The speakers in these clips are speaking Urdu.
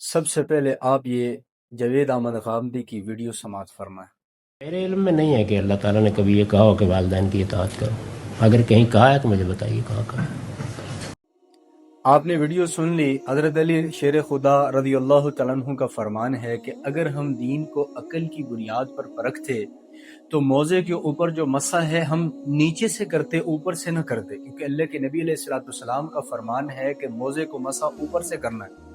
سب سے پہلے آپ یہ جاوید احمد غامدی کی ویڈیو سماعت فرمائیں۔ میرے علم میں نہیں ہے کہ اللہ تعالیٰ نے کبھی یہ کہا ہو کہ والدین کی اطاعت کرو۔ اگر کہیں کہا ہے تو مجھے بتائیے کہاں کہا ہے۔ آپ نے ویڈیو سن لی۔ حضرت علی شیر خدا رضی اللہ تعالیٰ عنہ کا فرمان ہے کہ اگر ہم دین کو عقل کی بنیاد پر پرکھتے تو موزے کے اوپر جو مسح ہے ہم نیچے سے کرتے، اوپر سے نہ کرتے، کیونکہ اللہ کے نبی علیہ السلام کا فرمان ہے کہ موزے کو مسح اوپر سے کرنا ہے،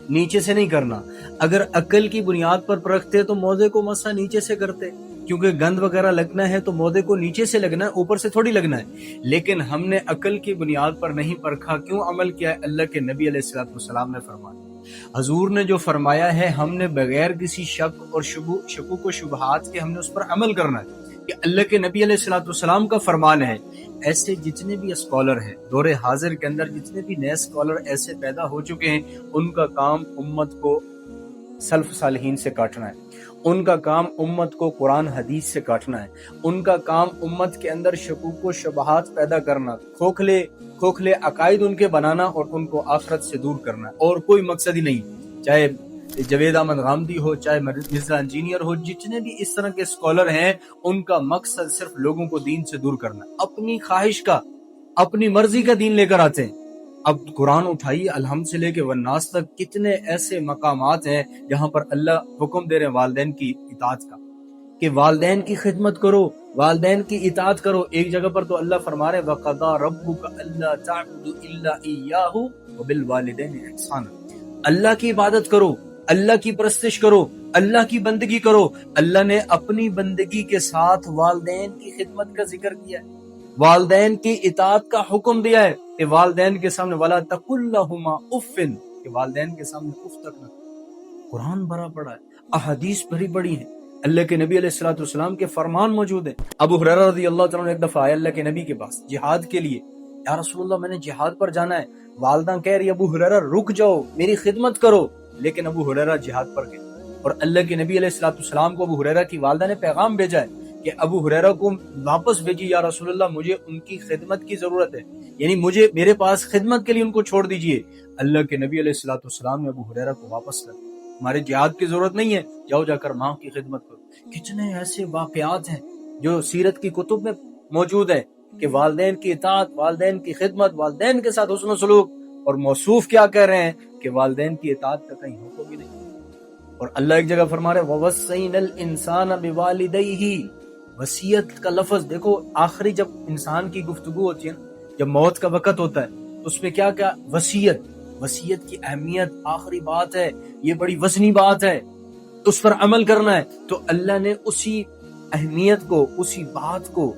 نیچے سے نہیں کرنا۔ اگر عقل کی بنیاد پر پرکھتے تو موزے کو مسح نیچے سے کرتے، کیونکہ گند وغیرہ لگنا ہے تو موزے کو نیچے سے لگنا ہے، اوپر سے تھوڑی لگنا ہے۔ لیکن ہم نے عقل کی بنیاد پر نہیں پرکھا، کیوں عمل کیا ہے؟ اللہ کے نبی علیہ السلام نے فرمایا، حضور نے جو فرمایا ہے ہم نے بغیر کسی شک اور شکوک و شبہات کے ہم نے اس پر عمل کرنا ہے، کہ اللہ کے نبی علیہ السلام کا فرمان ہے۔ ایسے جتنے بھی اسکالر ہیں دور حاضر کے اندر، جتنے بھی نئے اسکالر ایسے پیدا ہو چکے ہیں، ان کا کام امت کو سلف صالحین سے کاٹنا ہے، ان کا کام امت کو قرآن حدیث سے کاٹنا ہے، ان کا کام امت کے اندر شکوک و شبہات پیدا کرنا، کھوکھلے عقائد ان کے بنانا اور ان کو آخرت سے دور کرنا ہے، اور کوئی مقصد ہی نہیں۔ چاہے جاوید احمد غامدی ہو، چاہے مرزا انجینئر ہو، جتنے بھی اس طرح کے اسکالر ہیں، ان کا مقصد صرف لوگوں کو دین سے دور کرنا، اپنی خواہش کا، اپنی مرضی کا دین لے کر آتے ہیں۔ اب قرآن اٹھائیے، الحمد سے لے کے والناس تک کتنے ایسے مقامات ہیں جہاں پر اللہ حکم دے رہے ہیں والدین کی اطاعت کا، کہ والدین کی خدمت کرو، والدین کی اطاعت کرو۔ ایک جگہ پر تو اللہ فرما رہے وَقَضَىٰ رَبُّكَ أَلَّا تَعْبُدُوا إِلَّا إِيَّاهُ وَبِالْوَالِدَيْنِ إِحْسَانًا۔ اللہ کی عبادت کرو، اللہ کی پرستش کرو، اللہ کی بندگی کرو۔ اللہ نے اپنی بندگی کے ساتھ والدین کی خدمت کا ذکر کیا ہے، والدین کی اطاعت کا حکم دیا ہے، کہ والدین کے سامنے وَلَا تَقُل لَّهُمَا أُفٍّ، کہ والدین کے سامنے اف تک نہ۔ قرآن بھرا پڑا ہے، احادیث بھری پڑی ہیں، اللہ کے نبی علیہ السلام کے فرمان موجود ہیں۔ ابو ہریرہ رضی اللہ تعالیٰ عنہ ایک دفعہ آئے اللہ کے نبی کے پاس جہاد کے لیے، یا رسول اللہ میں نے جہاد پر جانا ہے۔ والدہ کہہ رہی ابو ہریرہ رک جاؤ، میری خدمت کرو، لیکن ابو ہریرہ جہاد پر گئے، اور اللہ کے نبی علیہ السلام کو ابو ہریرہ کی والدہ نے پیغام بھیجا ہے کہ ابو ہریرہ کو واپس بھیجی، یا رسول اللہ مجھے ان کی خدمت کی ضرورت ہے، یعنی میرے پاس خدمت کے لیے ان کو چھوڑ دیجئے۔ اللہ کے نبی علیہ السلام نے ابو ہریرہ کو واپس کر دیا، ہمارے جہاد کی ضرورت نہیں ہے، جاؤ جا کر ماں کی خدمت کرو۔ کتنے ایسے واقعات ہیں جو سیرت کی کتب میں موجود ہیں، کہ والدین کی اطاعت، والدین کی خدمت، والدین کے ساتھ حسن و سلوک، اور موصوف کیا کہہ رہے ہیں کہ والدین کی اطاعت کا کہیں حکم ہی نہیں۔ اور اللہ ایک جگہ فرما رہے وَوَصَّيْنَا الْإِنسَانَ بِوَالِدَيْهِ، وصیت کا لفظ دیکھو، آخری جب انسان کی گفتگو ہوتی ہے، جب موت کا وقت ہوتا ہے، اس میں کیا کیا وصیت کی اہمیت، آخری بات ہے، یہ بڑی وزنی بات ہے، اس پر عمل کرنا ہے۔ تو اللہ نے اسی اہمیت کو، اسی بات کو،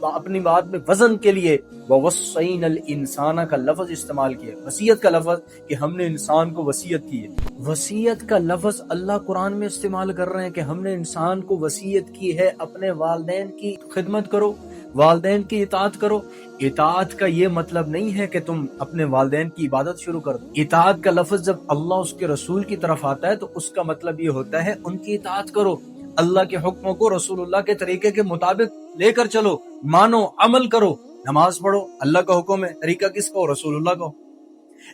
اپنی بات میں وزن کے لیے وَوَصَّيْنَا الْإِنسَانَ کا لفظ استعمال کیا، وصیت کا لفظ، کہ ہم نے انسان کو وصیت کی ہے۔ وصیت کا لفظ اللہ قرآن میں استعمال کر رہے ہیں کہ ہم نے انسان کو وصیت کی ہے اپنے والدین کی خدمت کرو، والدین کی اطاعت کرو۔ اطاعت کا یہ مطلب نہیں ہے کہ تم اپنے والدین کی عبادت شروع کر دو۔ اطاعت کا لفظ جب اللہ اس کے رسول کی طرف آتا ہے تو اس کا مطلب یہ ہوتا ہے ان کی اطاعت کرو، اللہ کے حکموں کو رسول اللہ کے طریقے کے مطابق لے کر چلو، مانو، عمل کرو، نماز پڑھو، اللہ کا حکم ہے، طریقہ کس کا ہو؟ رسول اللہ کا ہو۔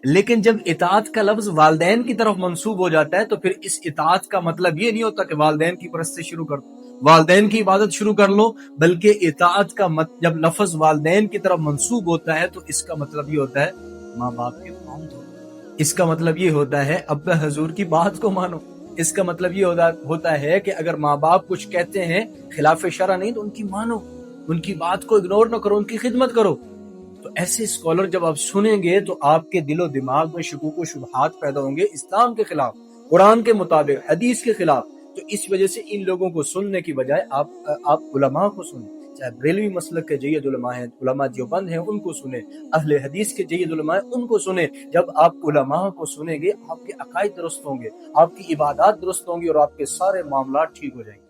لیکن جب اطاعت کا لفظ والدین کی طرف منسوب ہو جاتا ہے تو پھر اس اطاعت کا مطلب یہ نہیں ہوتا کہ والدین کی پرستش شروع کر دو، والدین کی عبادت شروع کر لو، بلکہ اطاعت کا جب لفظ والدین کی طرف منسوب ہوتا ہے تو اس کا مطلب یہ ہوتا ہے ماں باپ کے پاؤں دھو، اس کا مطلب یہ ہوتا ہے ابا حضور کی بات کو مانو، اس کا مطلب یہ ہوتا ہے کہ اگر ماں باپ کچھ کہتے ہیں خلاف شرع نہیں تو ان کی مانو، ان کی بات کو اگنور نہ کرو، ان کی خدمت کرو۔ تو ایسے اسکالر جب آپ سنیں گے تو آپ کے دل و دماغ میں شکوک و شبہات پیدا ہوں گے، اسلام کے خلاف، قرآن کے مطابق، حدیث کے خلاف۔ تو اس وجہ سے ان لوگوں کو سننے کی بجائے آپ علماء کو سنیں، چاہے بریلوی مسلک کے جید علماء ہیں، علماء دیوبند ہیں، ان کو سنیں، اہل حدیث کے جید علماء ہیں، ان کو سنیں۔ جب آپ علماء کو سنیں گے آپ کے عقائد درست ہوں گے، آپ کی عبادات درست ہوں گی، اور آپ کے سارے معاملات ٹھیک ہو جائیں گے۔